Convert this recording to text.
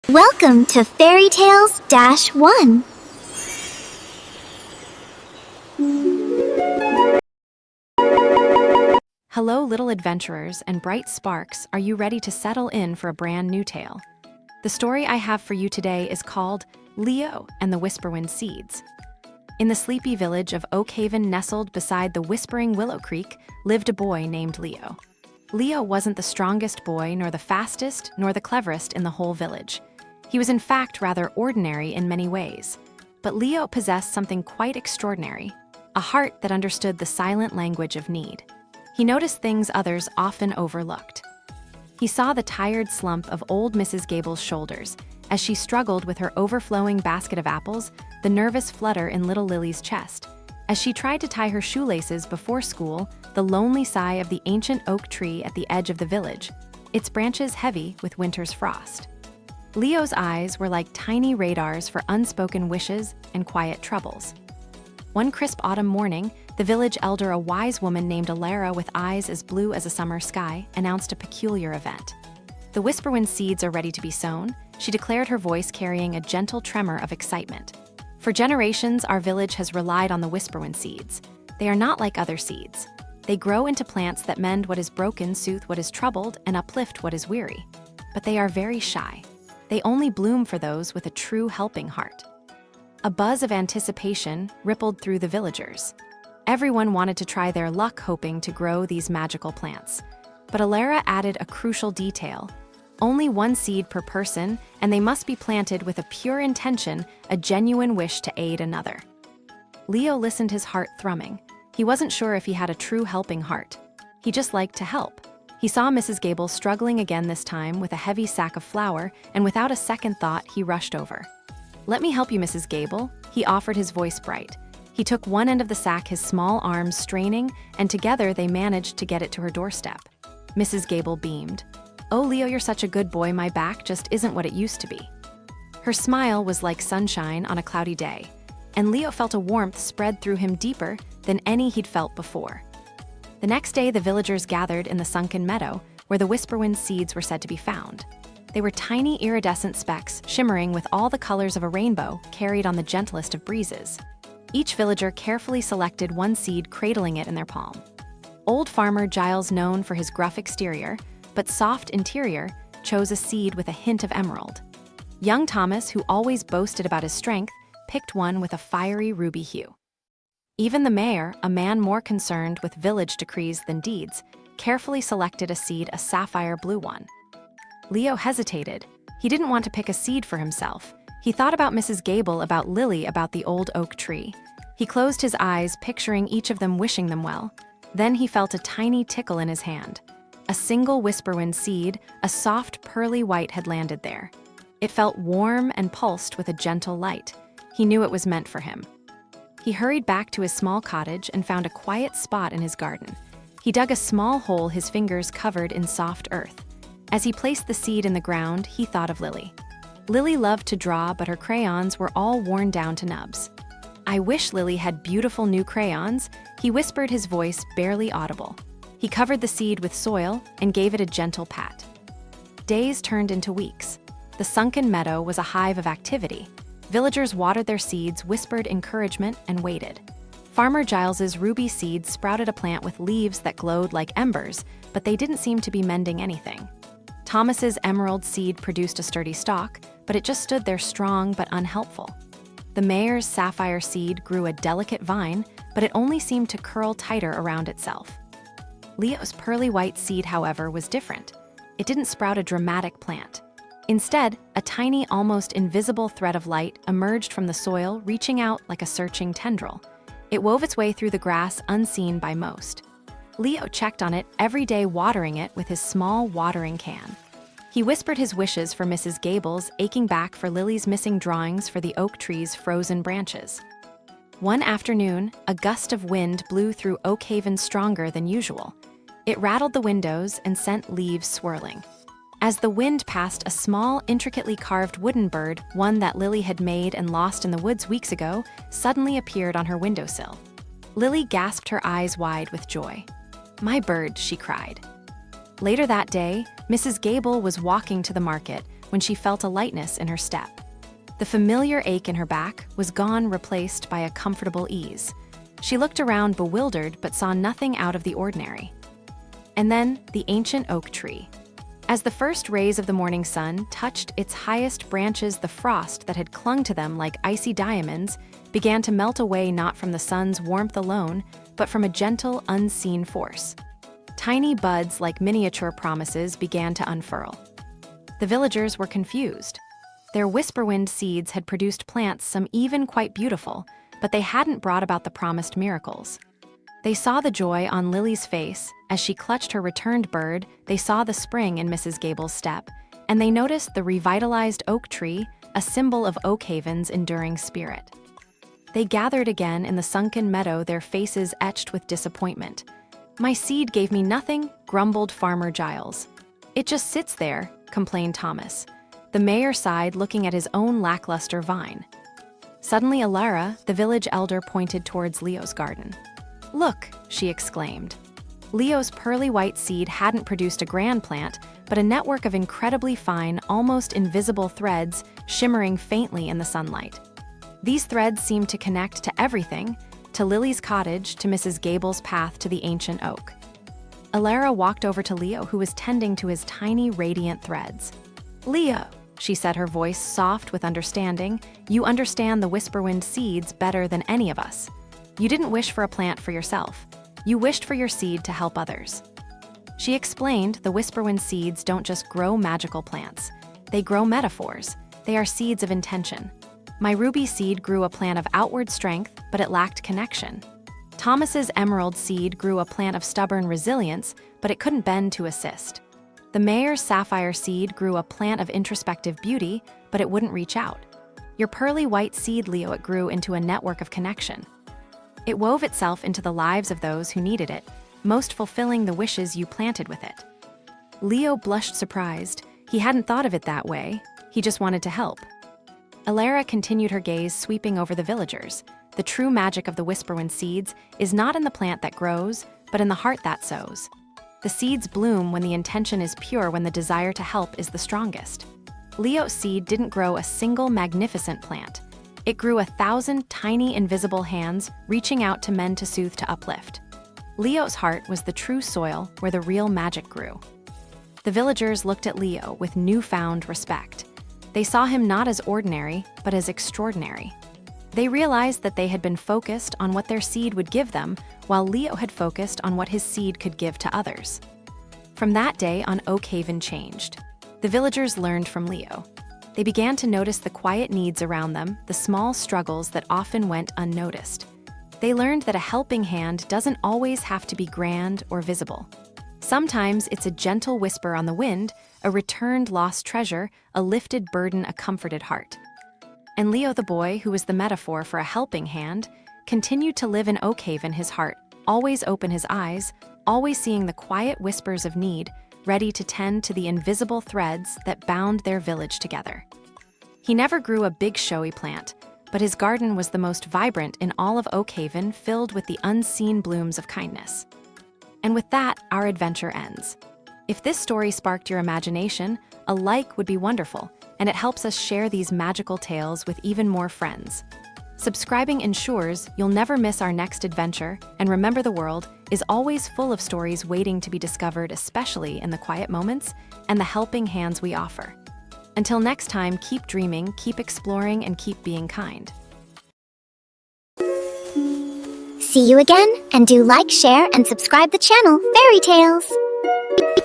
Welcome to Fairy Tales -1. Hello, little adventurers and bright sparks. Are you ready to settle in for a brand new tale? The story I have for you today is called Leo and the Whisperwind Seeds. In the sleepy village of Oakhaven, nestled beside the Whispering Willow Creek, lived a boy named Leo. Leo wasn't the strongest boy, nor the fastest, nor the cleverest in the whole village. He was in fact rather ordinary in many ways. But Leo possessed something quite extraordinary, a heart that understood the silent language of need. He noticed things others often overlooked. He saw the tired slump of old Mrs. Gable's shoulders as she struggled with her overflowing basket of apples, the nervous flutter in little Lily's chest. As she tried to tie her shoelaces before school, the lonely sigh of the ancient oak tree at the edge of the village, its branches heavy with winter's frost. Leo's eyes were like tiny radars for unspoken wishes and quiet troubles. One crisp autumn morning, the village elder, a wise woman named Alara with eyes as blue as a summer sky, announced a peculiar event. The Whisperwind seeds are ready to be sown, she declared, her voice carrying a gentle tremor of excitement. For generations, our village has relied on the Whisperwind seeds. They are not like other seeds. They grow into plants that mend what is broken, soothe what is troubled, and uplift what is weary. But they are very shy. They only bloom for those with a true helping heart. A buzz of anticipation rippled through the villagers. Everyone wanted to try their luck, hoping to grow these magical plants. But Alara added a crucial detail. Only one seed per person, and they must be planted with a pure intention, a genuine wish to aid another. Leo listened, his heart thrumming. He wasn't sure if he had a true helping heart. He just liked to help. He saw Mrs. Gable struggling again, this time with a heavy sack of flour, and without a second thought, he rushed over. "Let me help you, Mrs. Gable," he offered, his voice bright. He took one end of the sack, his small arms straining, and together they managed to get it to her doorstep. Mrs. Gable beamed. "Oh, Leo, you're such a good boy. My back just isn't what it used to be." Her smile was like sunshine on a cloudy day, and Leo felt a warmth spread through him deeper than any he'd felt before. The next day, the villagers gathered in the sunken meadow where the Whisperwind seeds were said to be found. They were tiny iridescent specks, shimmering with all the colors of a rainbow, carried on the gentlest of breezes. Each villager carefully selected one seed, cradling it in their palm. Old farmer Giles, known for his gruff exterior but soft interior, chose a seed with a hint of emerald. Young Thomas, who always boasted about his strength, picked one with a fiery ruby hue. Even the mayor, a man more concerned with village decrees than deeds, carefully selected a seed, a sapphire blue one. Leo hesitated. He didn't want to pick a seed for himself. He thought about Mrs. Gable, about Lily, about the old oak tree. He closed his eyes, picturing each of them, wishing them well. Then he felt a tiny tickle in his hand. A single Whisperwind seed, a soft pearly white, had landed there. It felt warm and pulsed with a gentle light. He knew it was meant for him. He hurried back to his small cottage and found a quiet spot in his garden. He dug a small hole, his fingers covered in soft earth. As he placed the seed in the ground, he thought of Lily. Lily loved to draw, but her crayons were all worn down to nubs. "I wish Lily had beautiful new crayons," he whispered, his voice barely audible. He covered the seed with soil and gave it a gentle pat. Days turned into weeks. The sunken meadow was a hive of activity. Villagers watered their seeds, whispered encouragement, and waited. Farmer Giles's ruby seeds sprouted a plant with leaves that glowed like embers, but they didn't seem to be mending anything. Thomas's emerald seed produced a sturdy stalk, but it just stood there, strong but unhelpful. The mayor's sapphire seed grew a delicate vine, but it only seemed to curl tighter around itself. Leo's pearly white seed, however, was different. It didn't sprout a dramatic plant. Instead, a tiny, almost invisible thread of light emerged from the soil, reaching out like a searching tendril. It wove its way through the grass, unseen by most. Leo checked on it every day, watering it with his small watering can. He whispered his wishes for Mrs. Gable's, aching back for Lily's missing drawings, for the oak tree's frozen branches. One afternoon, a gust of wind blew through Oakhaven, stronger than usual. It rattled the windows and sent leaves swirling. As the wind passed, a small, intricately carved wooden bird, one that Lily had made and lost in the woods weeks ago, suddenly appeared on her windowsill. Lily gasped, her eyes wide with joy. "My bird," she cried. Later that day, Mrs. Gable was walking to the market, when she felt a lightness in her step. The familiar ache in her back was gone, replaced by a comfortable ease. She looked around bewildered but saw nothing out of the ordinary. And then the ancient oak tree. As the first rays of the morning sun touched its highest branches, the frost that had clung to them like icy diamonds began to melt away, not from the sun's warmth alone, but from a gentle, unseen force. Tiny buds like miniature promises began to unfurl. The villagers were confused. Their whisperwind seeds had produced plants, some even quite beautiful, but they hadn't brought about the promised miracles. They saw the joy on Lily's face as she clutched her returned bird. They saw the spring in Mrs. Gable's step, and they noticed the revitalized oak tree, a symbol of Oakhaven's enduring spirit. They gathered again in the sunken meadow, their faces etched with disappointment. "My seed gave me nothing," grumbled Farmer Giles. "It just sits there," complained Thomas. The mayor sighed, looking at his own lackluster vine. Suddenly Alara, the village elder, pointed towards Leo's garden. "Look," she exclaimed. Leo's pearly white seed hadn't produced a grand plant, but a network of incredibly fine, almost invisible threads shimmering faintly in the sunlight. These threads seemed to connect to everything, to Lily's cottage, to Mrs. Gable's path, to the ancient oak. Alara walked over to Leo, who was tending to his tiny, radiant threads. "Leo," she said, her voice soft with understanding, "you understand the whisperwind seeds better than any of us. You didn't wish for a plant for yourself. You wished for your seed to help others." She explained, the whisperwind seeds don't just grow magical plants. They grow metaphors. They are seeds of intention. My ruby seed grew a plant of outward strength, but it lacked connection. Thomas's emerald seed grew a plant of stubborn resilience, but it couldn't bend to assist. The mayor's sapphire seed grew a plant of introspective beauty, but it wouldn't reach out. Your pearly white seed, Leo, it grew into a network of connection. It wove itself into the lives of those who needed it, most fulfilling the wishes you planted with it. Leo blushed, surprised. He hadn't thought of it that way. He just wanted to help. Alara continued, her gaze sweeping over the villagers. The true magic of the whisperwind seeds is not in the plant that grows, but in the heart that sows. The seeds bloom when the intention is pure, when the desire to help is the strongest. Leo's seed didn't grow a single magnificent plant. It grew 1,000 tiny, invisible hands reaching out to mend, to soothe, to uplift. Leo's heart was the true soil where the real magic grew. The villagers looked at Leo with newfound respect. They saw him not as ordinary, but as extraordinary. They realized that they had been focused on what their seed would give them, while Leo had focused on what his seed could give to others. From that day on, Oakhaven changed. The villagers learned from Leo. They began to notice the quiet needs around them, the small struggles that often went unnoticed. They learned that a helping hand doesn't always have to be grand or visible. Sometimes it's a gentle whisper on the wind, a returned lost treasure, a lifted burden, a comforted heart. And Leo, the boy who was the metaphor for a helping hand, continued to live in Oakhaven, his heart always open, his eyes always seeing the quiet whispers of need, ready to tend to the invisible threads that bound their village together. He never grew a big showy plant, but his garden was the most vibrant in all of Oakhaven, filled with the unseen blooms of kindness. And with that, our adventure ends. If this story sparked your imagination, a like would be wonderful, and it helps us share these magical tales with even more friends. Subscribing ensures you'll never miss our next adventure, and remember, the world is always full of stories waiting to be discovered, especially in the quiet moments and the helping hands we offer. Until next time, keep dreaming, keep exploring, and keep being kind. See you again, and do like, share, and subscribe the channel, Fairy Tales.